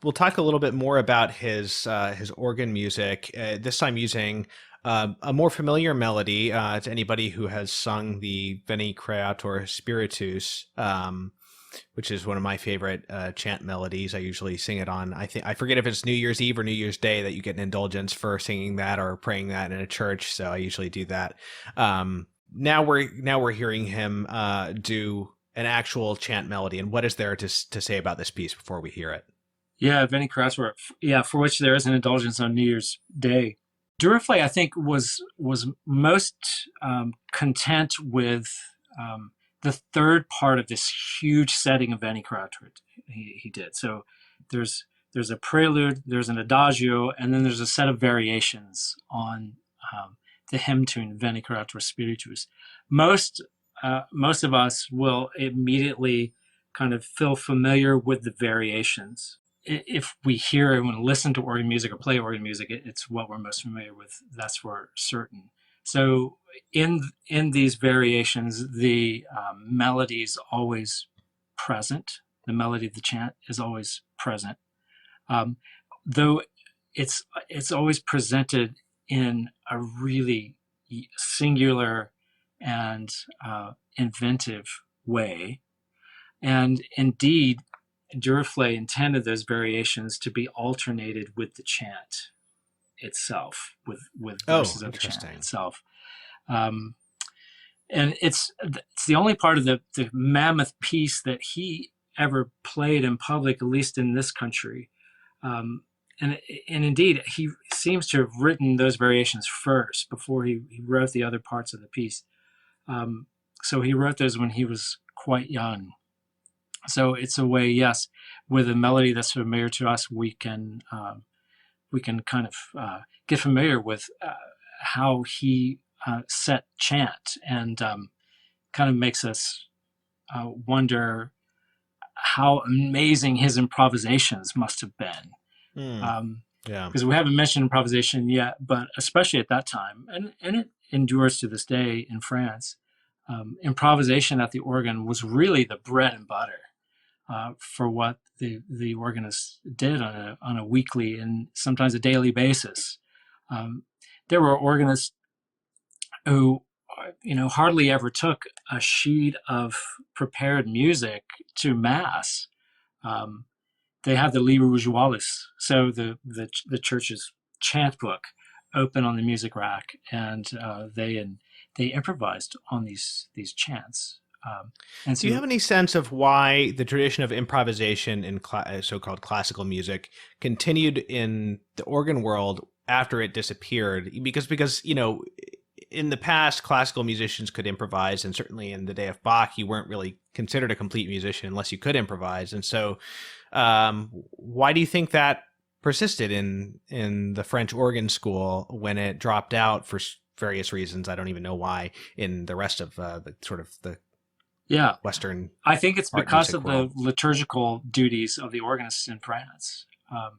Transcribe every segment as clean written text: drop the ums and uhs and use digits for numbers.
we'll talk a little bit more about his organ music. This time using a more familiar melody to anybody who has sung the Veni Creator Spiritus, which is one of my favorite chant melodies. I usually sing it on. I forget if it's New Year's Eve or New Year's Day that you get an indulgence for singing that or praying that in a church. So I usually do that. Now we're hearing him do an actual chant melody. And what is there to say about this piece before we hear it? Yeah, Vinnie Krausswork. Yeah, for which there is an indulgence on New Year's Day. Duruflé, I think, was most content with the third part of this huge setting of Vinnie Krausswork he did. So there's a prelude, there's an adagio, and then there's a set of variations on the hymn tune Veni Creator Spiritus. Most of us will immediately kind of feel familiar with the variations. If we hear and listen to organ music or play organ music, it's what we're most familiar with. That's for certain. So in these variations, the melody is always present. The melody of the chant is always present, though it's always presented in a really singular and inventive way. And indeed, Duruflé intended those variations to be alternated with the chant itself, with Oh, verses of the chant interesting. itself. Um, and it's the only part of the mammoth piece that he ever played in public, at least in this country. Um, and indeed, he seems to have written those variations first before he wrote the other parts of the piece. So he wrote those when he was quite young. So it's a way, yes, with a melody that's familiar to us, we can kind of get familiar with how he set chant, and kind of makes us wonder how amazing his improvisations must have been. Hmm. Yeah. Because we haven't mentioned improvisation yet, but especially at that time, and it endures to this day in France, improvisation at the organ was really the bread and butter for what the organists did on a weekly and sometimes a daily basis. Um, there were organists who, hardly ever took a sheet of prepared music to mass. Um, they had the Liber Usualis, so the church's chant book, open on the music rack, and they improvised on these chants. And Do you so, have any sense of why the tradition of improvisation in so-called classical music continued in the organ world after it disappeared? Because in the past, classical musicians could improvise, and certainly in the day of Bach, you weren't really considered a complete musician unless you could improvise. And so, why do you think that persisted in the French organ school when it dropped out for various reasons? I don't even know why in the rest of the sort of the yeah, Western I think it's art because music of the world. liturgical duties of the organists in France. I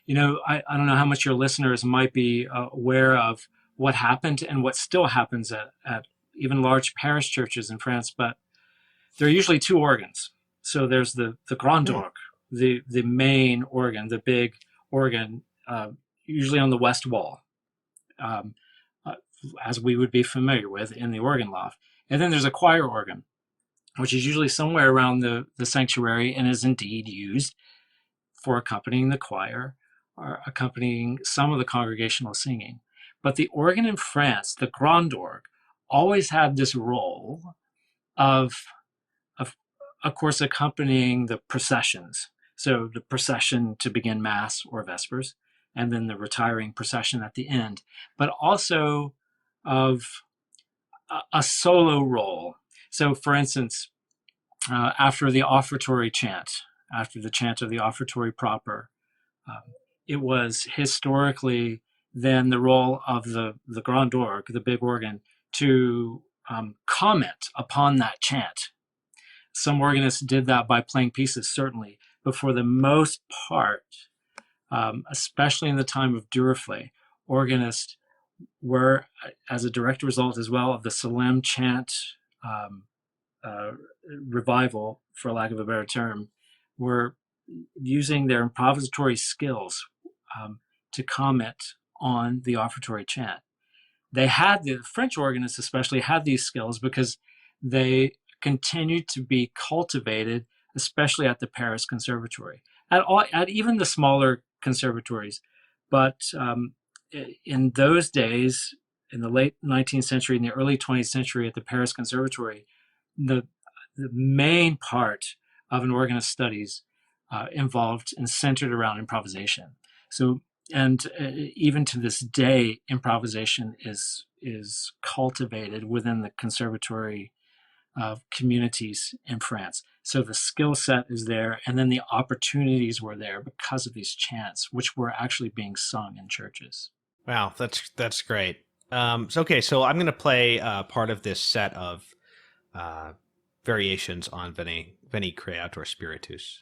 don't know how much your listeners might be aware of what happened and what still happens at even large parish churches in France, but there are usually two organs. So there's the grand Hmm. orgue, the main organ, the big organ, usually on the west wall, um, uh, as we would be familiar with in the organ loft. And then there's a choir organ, which is usually somewhere around the sanctuary and is indeed used for accompanying the choir or accompanying some of the congregational singing. But the organ in France, the grand orgue, always had this role of, of, of course, accompanying the processions. So the procession to begin Mass or Vespers, and then the retiring procession at the end, but also of a solo role. So, for instance, after the offertory chant, after the chant of the offertory proper, um, it was historically then the role of the grand orgue, the big organ, to comment upon that chant. Some organists did that by playing pieces, certainly, but for the most part, especially in the time of Duruflé, organists were, as a direct result as well of the Salem chant um, uh, revival, for lack of a better term, were using their improvisatory skills to comment on the offertory chant. The French organists especially had these skills because they continued to be cultivated, especially at the Paris Conservatory, at even the smaller conservatories. But in those days, in the late 19th century and the early 20th century at the Paris Conservatory, the, the main part of an organist studies involved and centered around improvisation. So, and even to this day, improvisation is cultivated within the conservatory communities in France. So the skill set is there, and then the opportunities were there because of these chants, which were actually being sung in churches. Wow, that's great. So I'm going to play part of this set of uh, variations on Veni Creator Spiritus.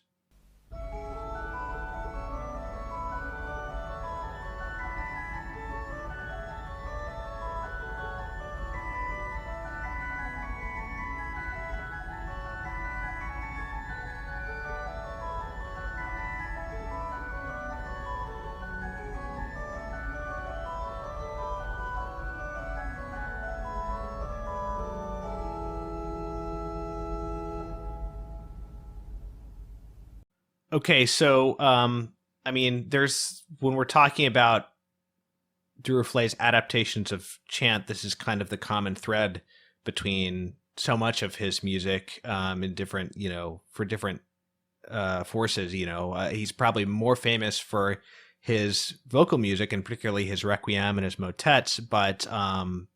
Okay, so I mean, there's when we're talking about Duruflé's adaptations of chant, this is kind of the common thread between so much of his music in different, for different forces. He's probably more famous for his vocal music and particularly his requiem and his motets, but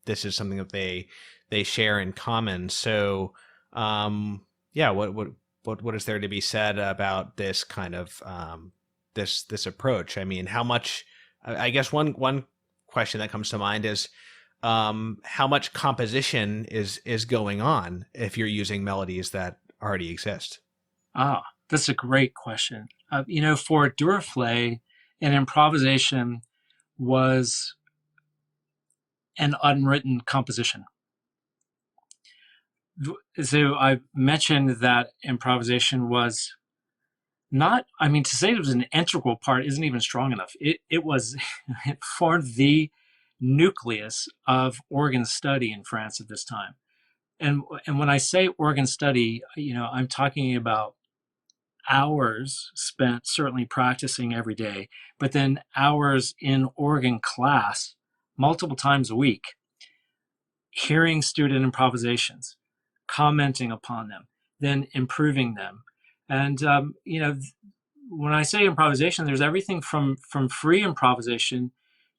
this is something that they share in common. So, yeah, what is there to be said about this kind of this approach? I mean, how much? I guess one question that comes to mind is how much composition is going on if you're using melodies that already exist. That's a great question. For Duruflé, an improvisation was an unwritten composition. So I mentioned that improvisation was not, to say it was an integral part isn't even strong enough. It formed the nucleus of organ study in France at this time. And when I say organ study, I'm talking about hours spent certainly practicing every day, but then hours in organ class multiple times a week, hearing student improvisations, commenting upon them, then improving them. And, when I say improvisation, there's everything from free improvisation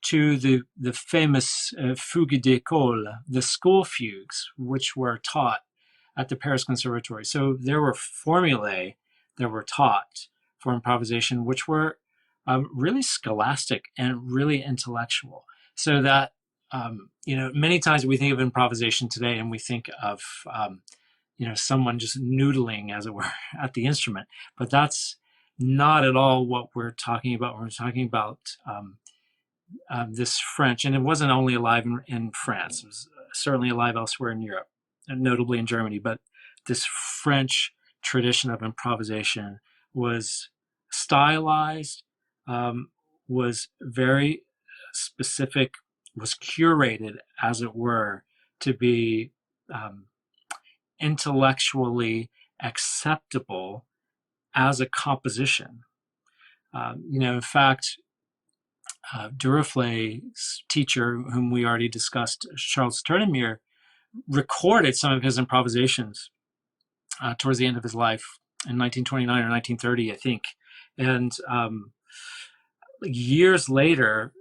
to the famous fugue d'école, the school fugues, which were taught at the Paris Conservatory. So there were formulae that were taught for improvisation, which were really scholastic and really intellectual. So that, many times we think of improvisation today and we think of, someone just noodling, as it were, at the instrument. But that's not at all what we're talking about. We're talking about this French, and it wasn't only alive in France. It was certainly alive elsewhere in Europe, and notably in Germany. But this French tradition of improvisation was stylized, was very specific, was curated, as it were, to be intellectually acceptable as a composition. In fact, Duruflé's teacher, whom we already discussed, Charles Tournemire, recorded some of his improvisations towards the end of his life in 1929 or 1930, I think. And years later,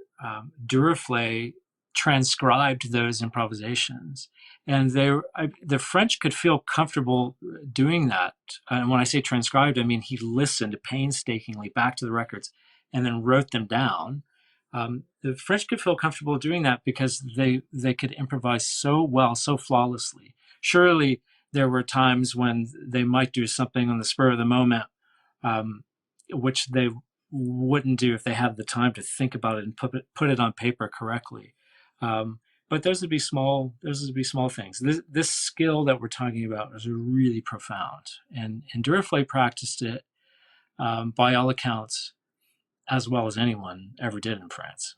Duruflé transcribed those improvisations. And the French could feel comfortable doing that. And when I say transcribed, I mean he listened painstakingly back to the records and then wrote them down. The French could feel comfortable doing that because they could improvise so well, so flawlessly. Surely there were times when they might do something on the spur of the moment, which they wouldn't do if they had the time to think about it and put it on paper correctly. But those would be small things. This skill that we're talking about is really profound, and Duruflé practiced it by all accounts, as well as anyone ever did in France.